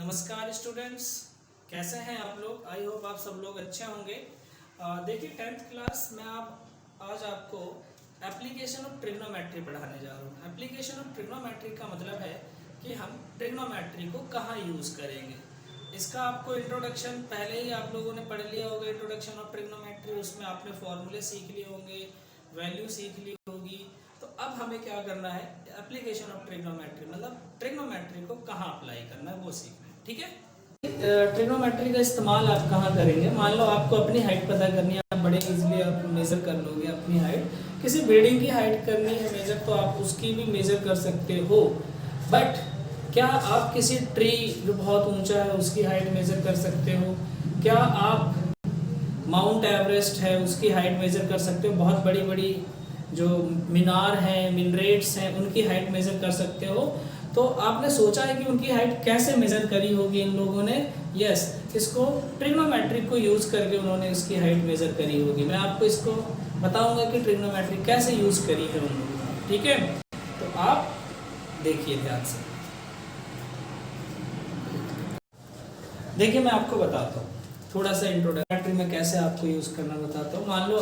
नमस्कार स्टूडेंट्स, कैसे हैं आप लोग। आई होप आप सब लोग अच्छे होंगे। देखिए 10th क्लास में आज आपको एप्लीकेशन ऑफ ट्रिग्नोमेट्री पढ़ाने जा रहा हूँ। एप्लीकेशन ऑफ ट्रिग्नोमेट्री का मतलब है कि हम ट्रिग्नोमेट्री को कहाँ यूज़ करेंगे। इसका आपको इंट्रोडक्शन पहले ही आप लोगों ने पढ़ लिया होगा। इंट्रोडक्शन ऑफ ट्रिग्नोमेट्री, उसमें आपने फॉर्मूले सीख लिए होंगे, वैल्यू सीख ली होगी। तो अब हमें क्या करना है, एप्लीकेशन ऑफ ट्रिग्नोमेट्री मतलब ट्रिग्नोमेट्री को कहाँ अप्लाई करना है वो सीखना है। ठीक है। ट्रिग्नोमेट्री का इस्तेमाल आप कहाँ करेंगे। मान लो आपको अपनी हाइट पता करनी है, आप बड़े इजीली आप मेज़र कर लोगे अपनी हाइट। किसी बिल्डिंग की हाइट करनी है मेज़र, तो आप उसकी भी मेज़र कर सकते हो। बट क्या आप किसी ट्री जो बहुत ऊंचा है उसकी हाइट मेज़र कर सकते हो? क्या आप माउंट एवरेस्ट है उसकी हाइट मेज़र कर सकते हो? बहुत बड़ी बड़ी जो मीनार हैं, मिनरेट्स हैं, उनकी हाइट मेज़र कर सकते हो। तो आपने सोचा है कि उनकी हाइट कैसे मेज़र करी होगी इन लोगों ने। यस, इसको ट्रिग्नोमेट्री को यूज़ करके उन्होंने इसकी हाइट मेज़र करी होगी। मैं आपको इसको बताऊंगा कि ट्रिग्नोमेट्री कैसे यूज़ करी है उन लोगों ने। ठीक है, तो आप देखिए ध्यान से। देखिए मैं आपको बताता हूँ थोड़ा सा इंट्रोडक्टरी में कैसे आपको यूज़ करना बताता हूँ। मान लो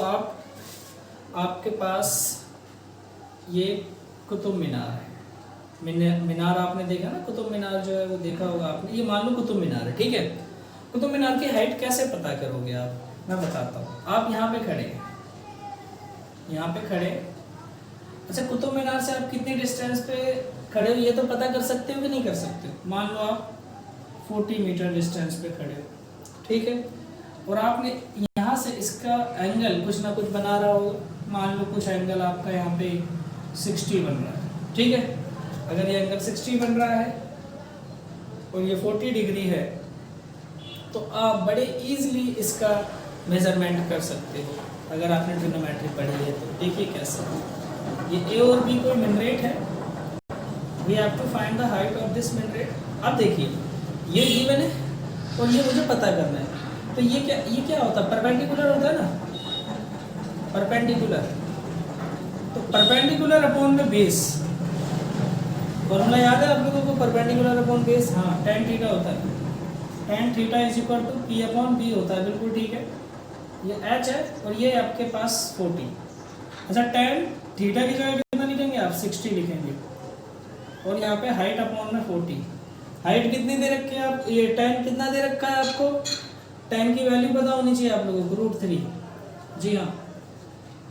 आपके पास ये कुतुब मीनार है। मीनार आपने देखा ना, कुतुब मीनार जो है वो देखा होगा आपने। ये मान लो कुतुब मीनार है, ठीक है। कुतुब मीनार की हाइट कैसे पता करोगे आप, मैं बताता हूँ। आप यहाँ पे खड़े, यहाँ पे खड़े। अच्छा, कुतुब मीनार से आप कितनी डिस्टेंस पे खड़े हो ये तो पता कर सकते हो कि नहीं कर सकते हो। मान लो आप 40 मीटर डिस्टेंस पे खड़े हो, ठीक है। और आपने यहाँ से इसका एंगल कुछ ना कुछ बना रहा हो। मान लो कुछ एंगल आपका यहाँ पे 60 बन रहा है, ठीक है। अगर ये एंगल 60 बन रहा है और ये 40 डिग्री है, तो आप बड़े इजीली इसका मेजरमेंट कर सकते हो अगर आपने ट्रिग्नोमेट्री पढ़ी है तो। देखिए कैसे, ये ए और बी कोई मिनरेट है। We have to find the height of this minaret. अब देखिए ये गिवन है और ये मुझे पता करना है। तो ये क्या होता है, परपेंडिकुलर होता है ना, परपेंडिकुलर। तो परपेंडिकुलर अपॉन में बेस, फॉर्मूला याद है आप लोगों को, परपेंडिकुलर अपॉन बेस। हाँ, tan थीटा होता है। tan theta is equal to P upon B होता है, बिल्कुल ठीक है। ये h है और ये आपके पास 40। अच्छा, tan थीटा की जगह कितना लिखेंगे आप, 60 लिखेंगे। और यहाँ पे हाइट अपॉन में 40। हाइट कितनी दे रखी है आप, ये tan कितना दे रखा है आपको, tan की वैल्यू पता होनी चाहिए आप लोगों को, √3। जी हाँ,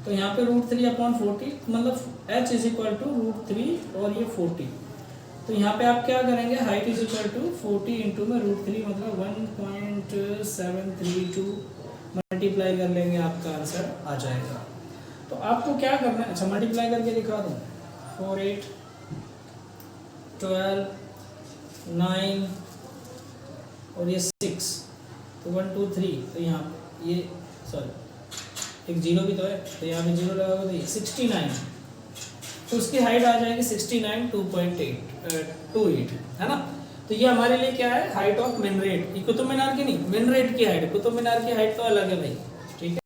तो यहाँ पे √3 अपॉन 40 मतलब h इज इक्वल टू √3 और ये 40। तो यहाँ पे आप क्या करेंगे, height is equal to 40 into में √3 मतलब 1.732 मल्टीप्लाई कर लेंगे, आपका आंसर आ जाएगा। तो आपको क्या करना है, अच्छा मल्टीप्लाई करके दिखा दूँ, 4 8 12 9 और ये 6, तो 1 2 3। तो यहाँ पे ये सॉरी एक जीरो भी तो है, तो यहाँ पे जीरो लगाओगे तो ये 69। तो उसकी हाइट आ जाएगी 69 2.28 है ना। तो ये हमारे लिए क्या है, हाइट ऑफ मिनरेट। ये कुतुब मीनार की नहीं, मिनरेट की हाइट। कुतुब मीनार की हाइट तो अलग है भाई, ठीक है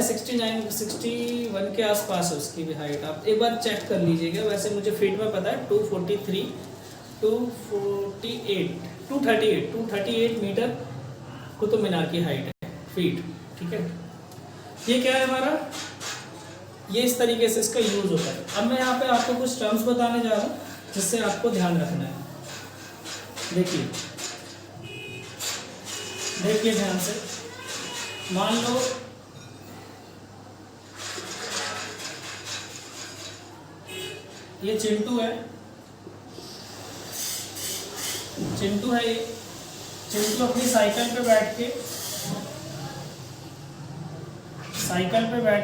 69 61 के आसपास है उसकी भी हाइट। आप एक बार चेक कर लीजिएगा। वैसे मुझे फीट में पता है 238 मीटर कुतुब मीनार की हाइट है, फीट, ठीक है। ये क्या है हमारा, ये इस तरीके से इसका यूज होता है। अब मैं यहाँ पे आपको कुछ टर्म्स बताने जा रहा हूँ जिससे आपको ध्यान रखना है। देखिए ध्यान से, मान लो ये चिंटू है, ये चिंटू अपनी साइकिल पे बैठ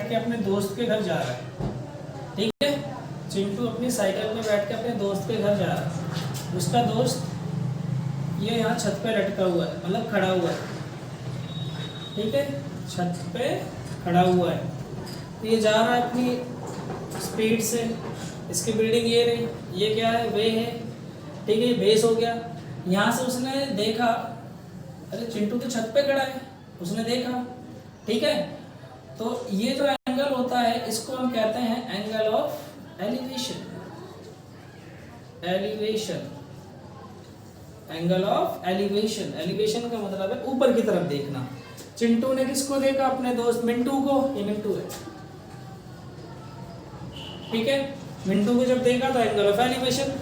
के अपने दोस्त के घर जा रहा है, ठीक है। चिंटू अपनी साइकिल पे बैठ के अपने दोस्त के घर जा रहा है। उसका दोस्त ये यहाँ छत पे लटका हुआ है, मतलब खड़ा हुआ है, ठीक है, छत पे खड़ा हुआ है। तो ये जा रहा है अपनी स्पीड से। इसकी बिल्डिंग ये रही, ये क्या है, वे है, ठीक है, बेस हो गया। यहाँ से उसने देखा, अरे चिंटू तो छत पे खड़ा है, उसने देखा, ठीक है। तो ये जो एंगल होता है इसको हम कहते हैं angle of elevation. Angle of elevation. Elevation का मतलब है ऊपर की तरफ देखना। चिंटू ने किसको देखा? अपने दोस्त मिंटू को। ये मिंटू है, ठीक है। मिंटू को जब देखा तो एंगल ऑफ एलिवेशन।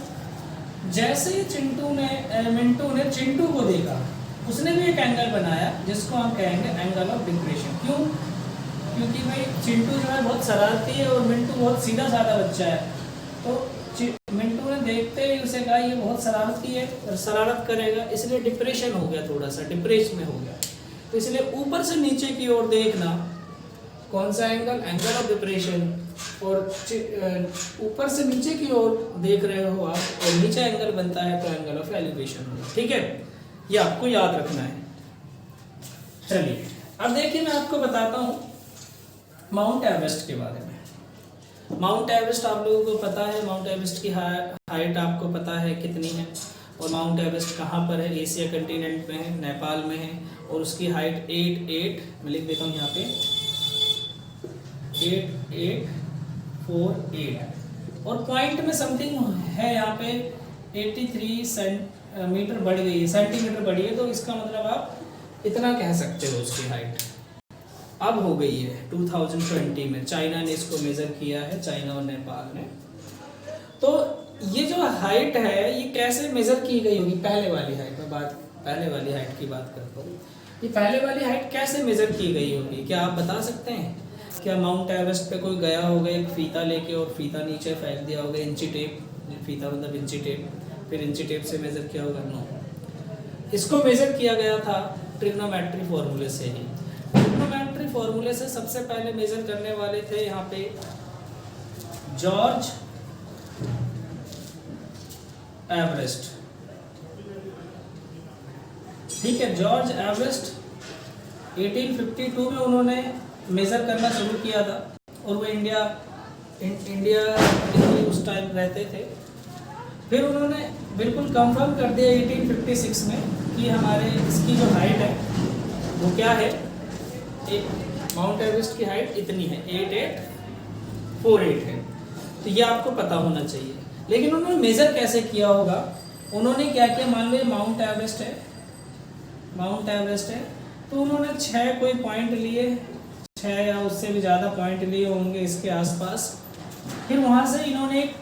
जैसे ही मिंटू ने चिंटू को देखा, उसने भी एक एंगल बनाया जिसको हम कहेंगे एंगल ऑफ डिप्रेशन। क्यों? क्योंकि भाई चिंटू जो है बहुत शरारती है और मिंटू बहुत सीधा साधा बच्चा है। तो मिंटू ने देखते ही उसे कहा ये बहुत शरारती है और शरारत करेगा, इसलिए डिप्रेशन हो गया, थोड़ा सा डिप्रेशन में हो गया। तो इसलिए ऊपर से नीचे की ओर देखना, कौन सा एंगल? Angle of depression. और ऊपर से नीचे की ओर देख रहे हो आप और नीचे एंगल बनता है तो एंगल ऑफ एलिवेशन होगा, ठीक है। ये आपको याद रखना है। चलिए अब देखिए, मैं आपको बताता हूँ माउंट एवरेस्ट के बारे में। माउंट एवरेस्ट आप लोगों को पता है, माउंट एवरेस्ट की हाइट आपको पता है कितनी है, और माउंट एवरेस्ट कहाँ पर है? एशिया कंटिनेंट में है, नेपाल में है, और उसकी हाइट 88, मैं लिख देता हूँ यहाँ पे 8848, और पॉइंट में समथिंग है यहाँ पे 83 मीटर बढ़ गई है, सेंटीमीटर बढ़ी है, तो इसका मतलब आप इतना कह सकते हो उसकी हाइट अब हो गई है 2020 में। चाइना ने इसको मेजर किया है, चाइना और नेपाल ने। तो ये जो हाइट है ये कैसे मेजर की गई होगी? पहले वाली हाइट में पहले वाली हाइट की बात करता हूँ। ये पहले वाली हाइट कैसे मेजर की गई होगी? क्या आप बता सकते हैं? क्या माउंट एवरेस्ट पे कोई गया होगा एक फीता लेके और फीता नीचे फेंक दिया होगा, इंची टेप, फीता मतलब इंची टेप, फिर इंची टेप से मेजर किया होगा? नो, इसको मेजर किया गया था ट्रिग्नोमेट्री फॉर्मूले से ही। ट्रिग्नोमेट्री फॉर्मूले से सबसे पहले मेजर करने वाले थे यहाँ पे जॉर्ज एवरेस्ट, ठीक है। जॉर्ज एवरेस्ट 1852 में उन्होंने मेजर करना शुरू किया था, और वो इंडिया उस टाइम रहते थे। फिर उन्होंने बिल्कुल कंफर्म कर दिया 1856 में कि हमारे इसकी जो हाइट है वो क्या है, माउंट एवरेस्ट की हाइट इतनी है, 8848 है। तो ये आपको पता होना चाहिए। लेकिन उन्होंने मेजर कैसे किया होगा? उन्होंने क्या किया, मान लो माउंट एवरेस्ट है, तो उन्होंने 6 कोई पॉइंट लिए, 6 या उससे भी ज़्यादा पॉइंट लिए होंगे इसके आसपास। फिर वहाँ से इन्होंने एक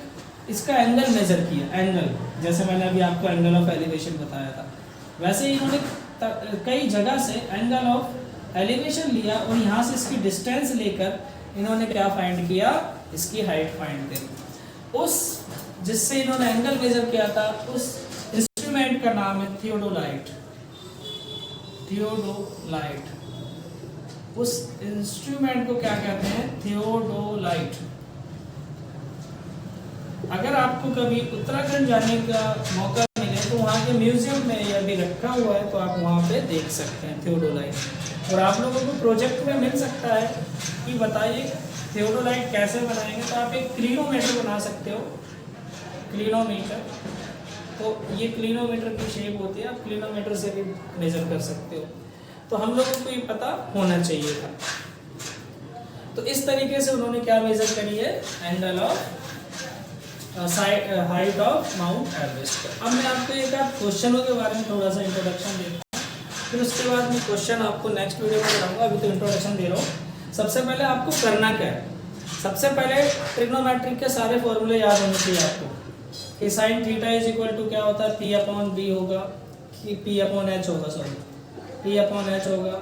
इसका एंगल मेजर किया, एंगल, जैसे मैंने अभी आपको एंगल ऑफ एलिवेशन बताया था, वैसे ही इन्होंने कई जगह से एंगल ऑफ एलिवेशन लिया और यहाँ से इसकी डिस्टेंस लेकर इन्होंने क्या फाइंड किया, इसकी हाइट फाइंड करी। उस जिससे इन्होंने एंगल मेजर किया था उस इंस्ट्रूमेंट का नाम है थियोडोलाइट। उस इंस्ट्रूमेंट को क्या कहते हैं, थियोडोलाइट। अगर आपको कभी उत्तराखंड जाने का मौका मिले तो वहाँ के म्यूजियम में ये अभी रखा हुआ है, तो आप वहाँ पे देख सकते हैं थियोडोलाइट। और आप लोगों को प्रोजेक्ट में मिल सकता है कि बताइए थियोडोलाइट कैसे बनाएंगे, तो आप एक क्लिनोमीटर बना सकते हो, क्लिनोमीटर। तो ये क्लिनोमीटर की शेप होती है, आप क्लिनोमीटर से भी मेजर कर सकते हो। तो हम लोगों को ये पता होना चाहिए था। तो इस तरीके से उन्होंने क्या मेजर करी है, angle of height of mount Everest. अब मैं आपको एक आध क्वेश्चनों के बारे में थोड़ा सा इंट्रोडक्शन देता हूँ, फिर उसके बाद मैं क्वेश्चन आपको नेक्स्ट वीडियो में बताऊंगा। अभी तो इंट्रोडक्शन दे रहा हूँ। सबसे पहले आपको करना क्या है, सबसे पहले ट्रिग्नोमेट्रिक के सारे फॉर्मूले याद होने चाहिए आपको कि sine theta is equal to क्या होता है, P/B होगा, कि P/H होगा, सॉरी P/H होगा।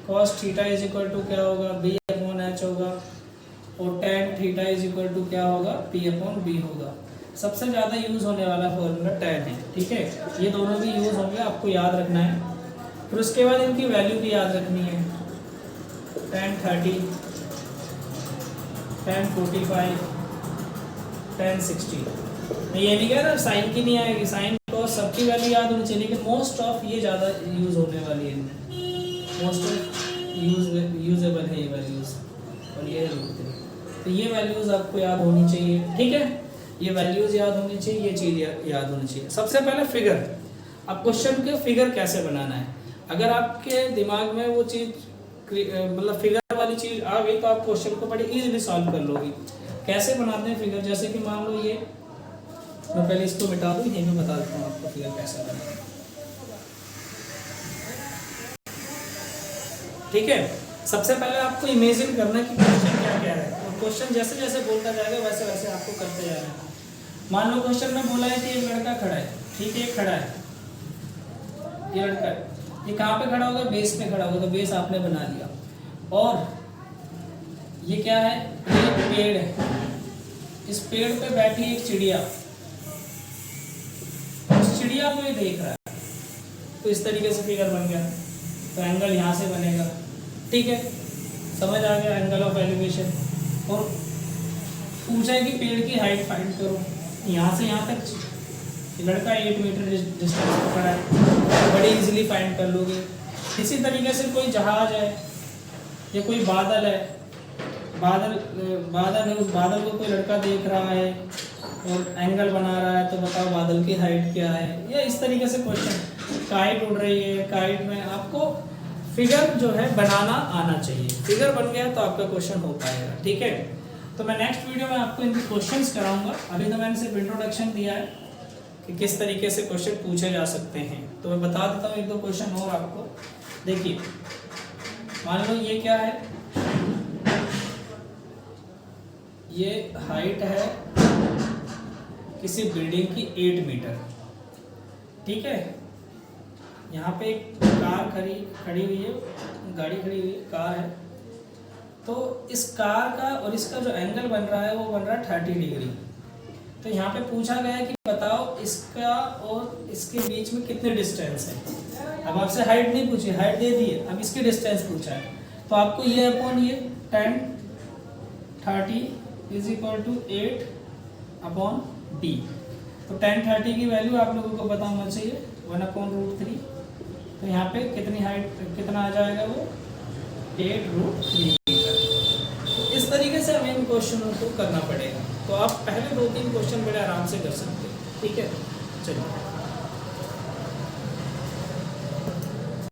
Cos theta is equal to क्या होगा, B/H होगा। और tan theta is equal to क्या होगा, P/B होगा। सबसे ज़्यादा यूज़ होने वाला फॉर्मूला टेन है, ठीक है। ये दोनों भी यूज़ होंगे, आपको याद रखना है। फिर उसके बाद इनकी वैल्यू भी याद रखनी है, टेन 30, टेन 45, टेन 60। मैं ये नहीं कह रहा साइन की नहीं आएगी, साइन को सबकी वैल्यू याद होनी चाहिए, लेकिन मोस्ट ऑफ ये ज़्यादा यूज़ होने वाली है इनमें, मोस्ट ऑफ यूजेबल है ये वैल्यूज़, और ये तो ये वैल्यूज़ आपको याद होनी चाहिए, ठीक है। ये वैल्यूज़ याद होनी चाहिए, ये चीज़ याद होनी चाहिए। सबसे पहले फिगर, अब क्वेश्चन के फिगर कैसे बनाना है, अगर आपके दिमाग में वो चीज़ मतलब फिगर वाली चीज़ आ गई तो आप क्वेश्चन को बड़ी इजीली सॉल्व कर लोगे। कैसे बनाते हैं फिगर, जैसे कि मान लो ये, मैं पहले इसको मिटा दूँ, ये मैं बता देता हूँ आपको फिगर कैसे बनाना है। ठीक है। सबसे पहले आपको इमेजिन करना कि क्वेश्चन क्या क्या है, और क्वेश्चन जैसे जैसे बोलता जाएगा वैसे वैसे आपको करते जाना है। मान लो क्वेश्चन में बोला है कि एक लड़का खड़ा है, ठीक है, खड़ा है, ये लड़का है, ये कहाँ पे खड़ा होगा, बेस पे खड़ा होगा, तो बेस आपने बना लिया। और ये क्या है, ये पेड़ है, इस पेड़ पे बैठी एक चिड़िया, उस चिड़िया को ये देख रहा है, तो इस तरीके से फिगर बन गया। तो एंगल यहाँ से बनेगा, ठीक है, समझ आ गया, एंगल ऑफ एलिवेशन। और पूछा है कि पेड़ की हाइट फाइंड करो, यहाँ से यहाँ तक लड़का 8 मीटर डिस्टेंस पर खड़ा है, बड़ी इजीली फाइंड कर लोगे। इसी तरीके से कोई जहाज है या कोई बादल है, बादल है, उस बादल को कोई लड़का देख रहा है और एंगल बना रहा है, तो बताओ बादल की हाइट क्या है। या इस तरीके से क्वेश्चन, काइट उड़ रही है, काइट में आपको फिगर जो है बनाना आना चाहिए। फिगर बन गया तो आपका क्वेश्चन हो पाएगा, ठीक है। तो मैं नेक्स्ट वीडियो में आपको इनके क्वेश्चंस कराऊंगा। अभी तो मैंने सिर्फ इंट्रोडक्शन दिया है कि किस तरीके से क्वेश्चन पूछे जा सकते हैं। तो मैं बता देता हूँ 1-2 क्वेश्चन और आपको। देखिए, मान लो ये क्या है, ये हाइट है किसी बिल्डिंग की 8 मीटर, ठीक है। यहाँ पे एक कार खड़ी हुई है, गाड़ी खड़ी हुई है, कार है। तो इस कार का और इसका जो एंगल बन रहा है वो बन रहा है 30 डिग्री। तो यहाँ पे पूछा गया है कि बताओ इसका और इसके बीच में कितने डिस्टेंस है। अब आपसे हाइट नहीं पूछी, हाइट दे दी है, अब इसकी डिस्टेंस पूछा है। तो आपको ये अपॉन ये 10 30 is equal to 8 upon d। तो 10 30 की वैल्यू आप लोगों को पता होना चाहिए 1/√3। तो यहाँ पे कितनी हाइट, कितना आ जाएगा वो 8√3 मीटर। इस तरीके से हमें इन क्वेश्चनों को करना पड़ेगा। तो आप पहले 2-3 क्वेश्चन बड़े आराम से कर सकते हैं, ठीक है। चलिए।